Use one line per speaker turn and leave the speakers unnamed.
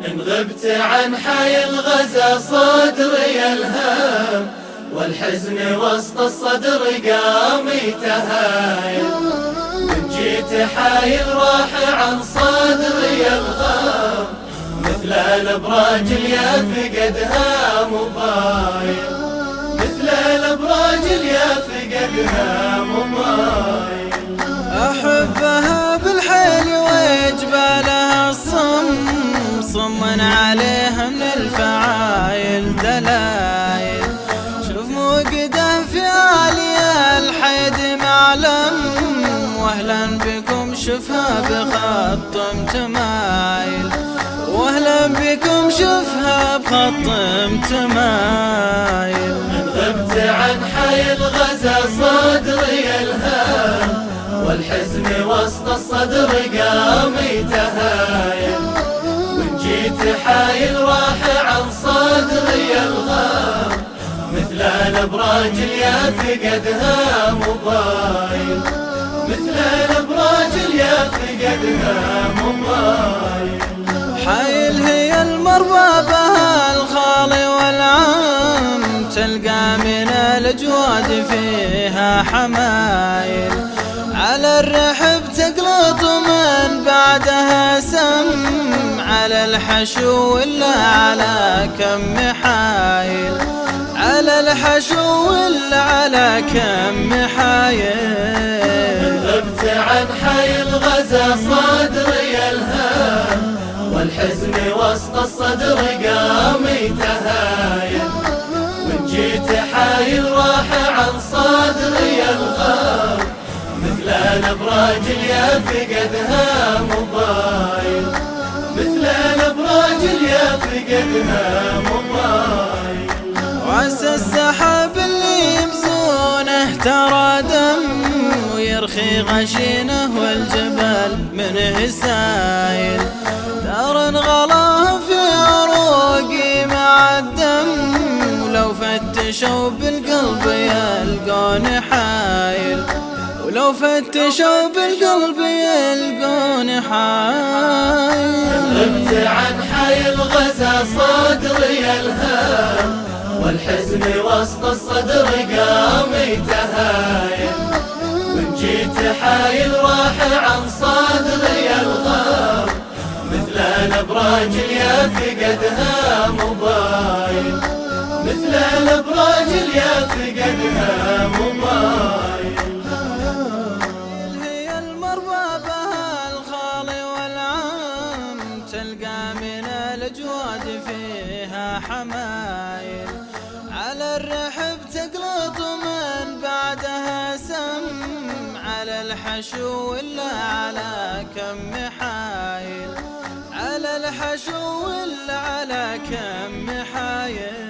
إن غبت عن حي الغزا صدري الهام، والحزن وسط الصدر قام يتهايل. من جيت حايل راح عن صدري الغام، مثل الابراج اليافقدها مباين، مثل الابراج اليافقدها مباين.
أحبها بالحيل وجبالها الصم، صمن عليها من الفعايل دلايل. شوف موقده في عالية الحيد معلم، واهلا بكم شوفها بخط تمايل، واهلا بكم شوفها بخط تمايل.
من غبت عن حي الغزا صدري الهام، والحزن وسط الصدر قام يتهايل. وإن جيت حايل راح عن صدري الغام، مثل الابراج اليافقدها مباين، مثل الابراج اليافقدها مباين.
حايل هي المروى بها الخالي والعام، تلقى من الأجواد فيها حمايل. على الرحب تقلط من بعدها سم، على الحشو ولا على كم حايل، على الحشو ولا على كم حايل.
غبت عن حي الغزا صدري الهام، والحزن وسط الصدر قام يتهايل. وإن جيت حايل راح عن صدري الغام، مثل الابراج اليافقدها مباين، مثل الابراج اليافقدها مباين.
وعسى السحاب اللي يمسونه ترى دم، ويرخي غشينه والجبل منه سايل. دار غلاه في عروقي مع الدم، ولو فتشوا بالقلب يلقون حايل، ولو فتشوا بالقلب يلقون حايل.
غبت عن حي الغزا صدري الهام، والحزن وسط الصدر قام يتهايل. وإن جيت حايل راح عن صدري الغام، مثل الابراج اليافقدها مباين، مثل الابراج اليافقدها مباين.
هي المروى بها الخالي والعام، تلقى من الأجواد فيها حمايل. على الرحب تقلط من بعدها سم، على الحشو ولا على كم حايل، على الحشو ولا على كم حايل.